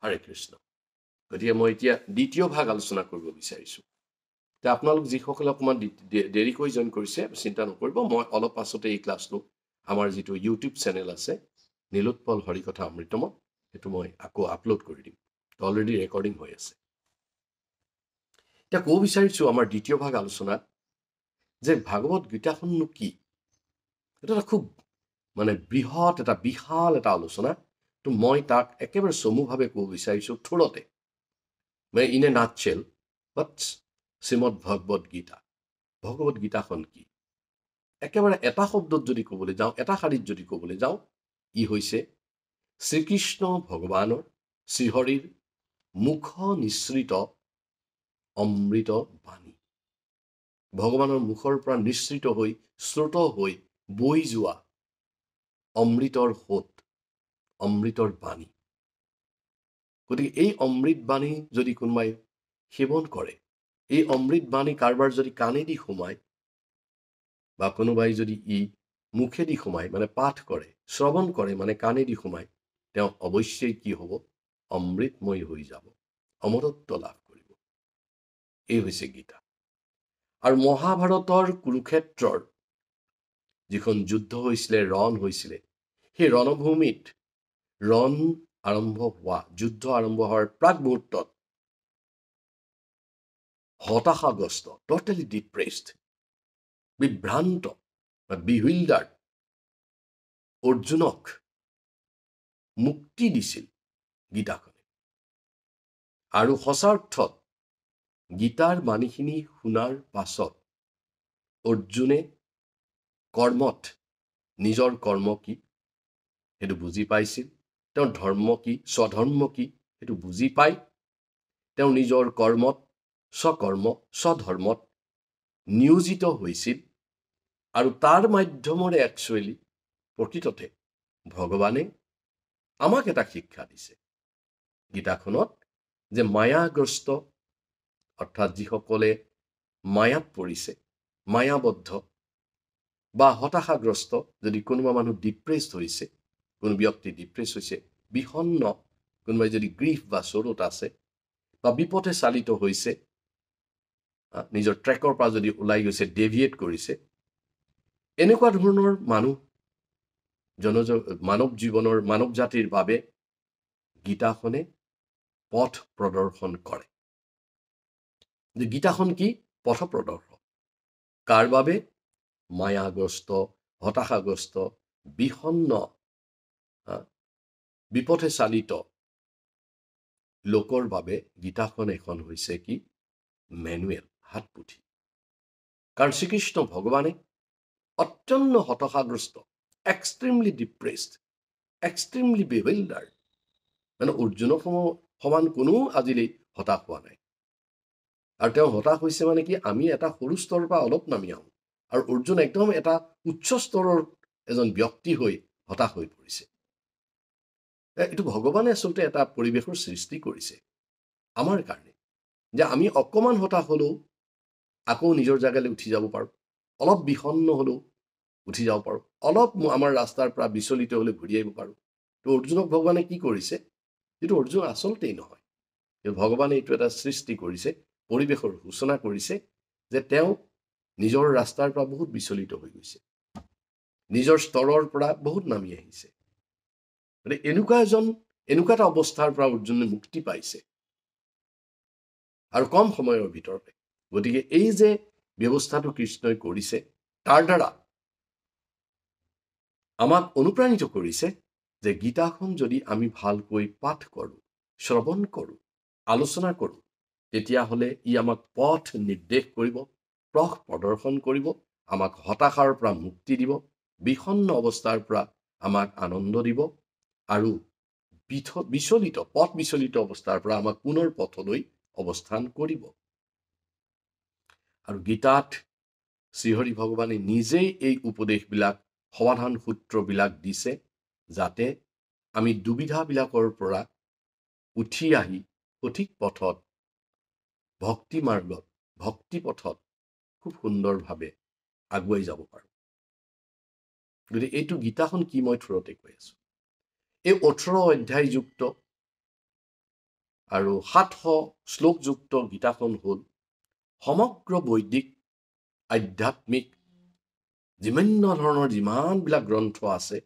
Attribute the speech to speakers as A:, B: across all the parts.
A: হৰে কৃষ্ণ। গতিকে মই এতিয়া দ্বিতীয় ভাগ আলোচনা কৰিব বিচাৰিছোঁ। তে আপোনালোক যিসকলে অকণমান দেৰিকৈ জইন কৰিছে চিন্তা নকৰিব, মই অলপ পাছতে এই ক্লাছটো আমাৰ যিটো ইউটিউব চেনেল আছে নীলোৎপল হৰিকথা অমৃতমত, সেইটো মই আকৌ আপলোড কৰি দিম। অলৰেডি ৰেকৰ্ডিং হৈ আছে। এতিয়া ক'ব বিচাৰিছোঁ আমাৰ দ্বিতীয় ভাগ আলোচনাত যে ভাগৱত গীতাখননো কি। এটা খুব বৃহৎ এটা বিশাল এটা আলোচনা। তো মই তাক একেবাৰে চমুভাৱে ক'ব বিচাৰিছোঁ থোৰতে, ইন এ নাটশেল, বাট শ্ৰীমদ ভগৱত গীতা। ভগৱত গীতাখন কি একেবাৰে এটা শব্দত যদি ক'বলৈ যাওঁ, এটা শাৰীত যদি ক'বলৈ যাওঁ, ই হৈছে শ্ৰীকৃষ্ণ ভগৱানৰ শ্ৰীহৰিৰ মুখ নিঃসৃত অমৃত বাণী। ভগৱানৰ মুখৰ পৰা নিঃসৃত হৈ শ্ৰুত হৈ বৈ যোৱা অমৃতৰ সোঁত, অমৃতৰ বাণী। গতিকে এই অমৃত বাণী যদি কোনোবাই সেৱন কৰে, এই অমৃত বাণী কাৰোবাৰ যদি কাণেদি সোমায় বা কোনোবাই যদি ই মুখেদি সোমায় পাঠ কৰে, শ্ৰৱণ কৰে কাণেদি সোমায়, তেওঁ অৱশ্যেই কি হ'ব? অমৃতময় হৈ যাব, অমৰত্ব লাভ কৰিব। এই হৈছে গীতা। আৰু মহাভাৰতৰ কুৰুক্ষেত্ৰৰ যিখন যুদ্ধ হৈছিলে, ৰণ হৈছিলে, সেই ৰণভূমিত ৰণ আৰম্ভ হোৱা, যুদ্ধ আৰম্ভ হোৱাৰ প্ৰাক মুহূৰ্তত হতাশাগ্ৰস্ত, টটেলি ডিপ্ৰেছড, বিভ্ৰান্ত বা বিহুইল্ডাৰ্ড অৰ্জুনক মুক্তি দিছিল গীতাখনে। আৰু সঁচাৰ্থত গীতাৰ বাণীখিনি শুনাৰ পাছত অৰ্জুনে কৰ্মত নিজৰ কৰ্ম কি সেইটো বুজি পাইছিল, তেওঁৰ ধৰ্ম কি, স্বধৰ্ম কি সেইটো বুজি পাই তেওঁ নিজৰ কৰ্মত স্বধৰ্মত নিয়োজিত হৈছিল। আৰু তাৰ মাধ্যমেৰে একচুৱেলি প্ৰকৃততে ভগৱানে আমাক এটা শিক্ষা দিছে গীতাখনত, যে মায়াগ্ৰস্ত অৰ্থাৎ যিসকলে মায়াত পৰিছে, মায়াবদ্ধ বা হতাশাগ্ৰস্ত, যদি কোনোবা মানুহ ডিপ্ৰেছড হৈছে, কোনো ব্যক্তি ডিপ্ৰেছ হৈছে, বিষণ্ণ, কোনোবাই যদি গ্ৰীফ বা চৰোত আছে বা বিপথে চালিত হৈছে, নিজৰ ট্ৰেকৰ পৰা যদি ওলাই গৈছে, ডেভিয়েট কৰিছে, এনেকুৱা ধৰণৰ মানুহ মানৱ জীৱনৰ, মানৱ জাতিৰ বাবে গীতাখনে পথ প্ৰদৰ্শন কৰে। যে গীতাখন কি? পথ প্ৰদৰ্শক। কাৰ বাবে? মায়াগ্ৰস্ত, হতাশাগ্ৰস্ত, বিষণ্ণ, বিপথে চালিত লোকৰ বাবে গীতাখন এখন হৈছে কি? মেনুৱেল, হাতপুথি। কাৰণ শ্ৰীকৃষ্ণ ভগৱানে অত্যন্ত হতাশাগ্ৰস্ত, এক্সট্ৰিমলি ডিপ্ৰেছড, এক্সট্ৰিমলি বিহুইল্ডাৰ্ড, অৰ্জুনৰ সমান কোনো আজিলৈ হতাশ হোৱা নাই। আৰু তেওঁ হতাশ হৈছে কি? আমি এটা সৰু স্তৰৰ পৰা অলপ নামি আহোঁ, আৰু অৰ্জুন একদম এটা উচ্চ স্তৰৰ এজন ব্যক্তি হৈ হতাশ হৈ পৰিছে। এইটো ভগৱানে আচলতে এটা পৰিৱেশৰ সৃষ্টি কৰিছে আমাৰ কাৰণে, যে আমি অকণমান হতাশ হ'লেও আকৌ নিজৰ জেগালৈ উঠি যাব পাৰোঁ, অলপ বিষণ্ণ হ'লেও উঠি যাব পাৰোঁ, অলপ আমাৰ ৰাস্তাৰ পৰা বিচলিত হ'লে ঘূৰি আহিব পাৰোঁ। তো অৰ্জুনক ভগৱানে কি কৰিছে? যিটো অৰ্জুন আচলতেই নহয়, ভগৱানে এইটো এটা সৃষ্টি কৰিছে, পৰিৱেশৰ সূচনা কৰিছে, যে তেওঁ নিজৰ ৰাস্তাৰ পৰা বহুত বিচলিত হৈ গৈছে, নিজৰ স্তৰৰ পৰা বহুত নামি আহিছে। এনেকুৱা এটা অৱস্থাৰ পৰা অৰ্জুনে মুক্তি পাইছে, আৰু কম সময়ৰ ভিতৰতে। গতিকে এই যে ব্যৱস্থাটো কৃষ্ণই কৰিছে, তাৰ দ্বাৰা আমাক অনুপ্ৰাণিত কৰিছে যে গীতাখন যদি আমি ভালকৈ পাঠ কৰোঁ, শ্ৰৱণ কৰোঁ, আলোচনা কৰোঁ, তেতিয়াহ'লে ই আমাক পথ নিৰ্দেশ কৰিব, পথ প্ৰদৰ্শন কৰিব, আমাক হতাশাৰ পৰা মুক্তি দিব, বিষণ্ণ অৱস্থাৰ পৰা আমাক আনন্দ দিব, আৰু পথ বিচলিত অৱস্থাৰ পৰা আমাক পুনৰ পথলৈ অৱস্থান কৰিব। আৰু গীতাত শ্ৰীহৰি ভগৱানে নিজেই এই উপদেশবিলাক, সমাধান সূত্ৰবিলাক দিছে, যাতে আমি দুবিধাবিলাকৰ পৰা উঠি আহি সঠিক পথত, ভক্তি মাৰ্গত, ভক্তি পথত খুব সুন্দৰভাৱে আগুৱাই যাব পাৰোঁ। গতিকে এইটো গীতাখন কি মই থোৰতে কৈ আছোঁ। এই 18 অধ্যায়যুক্ত আৰু 700 শ্লোকযুক্ত গীতাখন হ'ল সমগ্ৰ বৈদিক আধ্যাত্মিক বিভিন্ন ধৰণৰ যিমানবিলাক গ্ৰন্থ আছে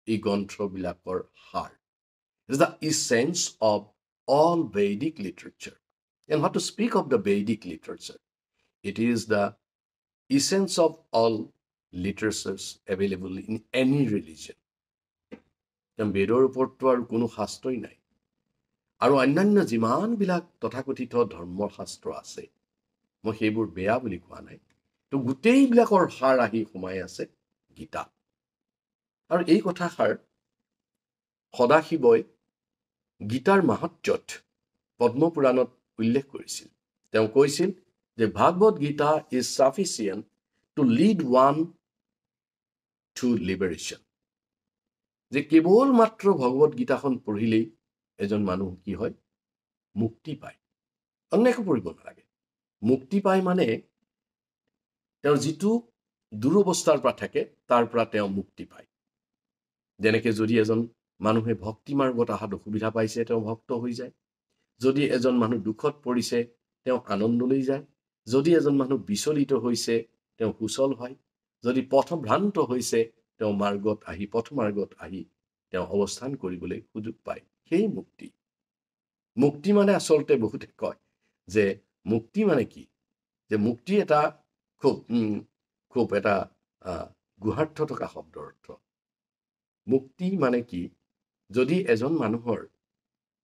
A: এই গ্ৰন্থবিলাকৰ সাৰ. It is the essence of all Vedic literature. And what to speak of the Vedic literature? It is the essence of all literatures available in any religion. বেদৰ ওপৰততো আৰু কোনো শাস্ত্ৰই নাই. আৰু অন্যান্য যিমানবিলাক তথাকথিত ধৰ্মশাস্ত্ৰ আছে মই সেইবোৰ বেয়া বুলি কোৱা নাই. তো গোটেইবিলাকৰ সাৰ আহি সোমাই আছে গীতা. আৰু এই কথাষাৰ সদাশিৱই গীতাৰ মাহাত্ম্যত পদ্মপুৰাণত উল্লেখ কৰিছিল. তেওঁ কৈছিল যে Bhagavad Gita is sufficient to lead one to liberation. যে কেৱল মাত্ৰ ভগৱত গীতাখন পঢ়িলেই এজন মানুহ কি হয়? মুক্তি পায়. অন্য একো পঢ়িব নালাগে. মুক্তি পায় মানে তেওঁৰ যিটো দুৰৱস্থাৰ পৰা থাকে তাৰ পৰা তেওঁ মুক্তি পায়. যেনেকৈ যদি এজন মানুহে ভক্তি মাৰ্গত অহাত অসুবিধা পাইছে তেওঁ ভক্ত হৈ যায়. যদি এজন মানুহ দুখত পৰিছে তেওঁ আনন্দলৈ যায়. যদি এজন মানুহ বিচলিত হৈছে তেওঁ সুচল হয়. যদি পথভ্ৰান্ত হৈছে তেওঁ পথমাৰ্গত আহি তেওঁ অৱস্থান কৰিবলৈ সুযোগ পায়. সেই মুক্তি. মুক্তি মানে আচলতে বহুতে কয় যে মুক্তি মানে কি? যে মুক্তি এটা খুব এটা গুহাৰ্থ থকা শব্দৰ অৰ্থ. মুক্তি মানে কি? যদি এজন মানুহৰ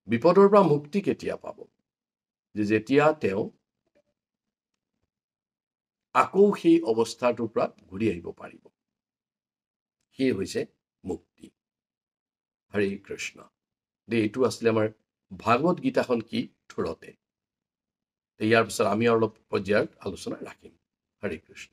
A: বিপদৰ পৰা মুক্তি কেতিয়া পাব? যে যেতিয়া তেওঁ আকৌ সেই অৱস্থাটোৰ পৰা ঘূৰি আহিব পাৰিব. সেই হৈছে মুক্তি. হৰে কৃষ্ণ. এইটো আছিলে আমাৰ ভাগৱত গীতাখন কি থোৰতে. ইয়াৰ পিছত আমি অলপ পৰ্যায়ত আলোচনা ৰাখিম. হৰে কৃষ্ণ.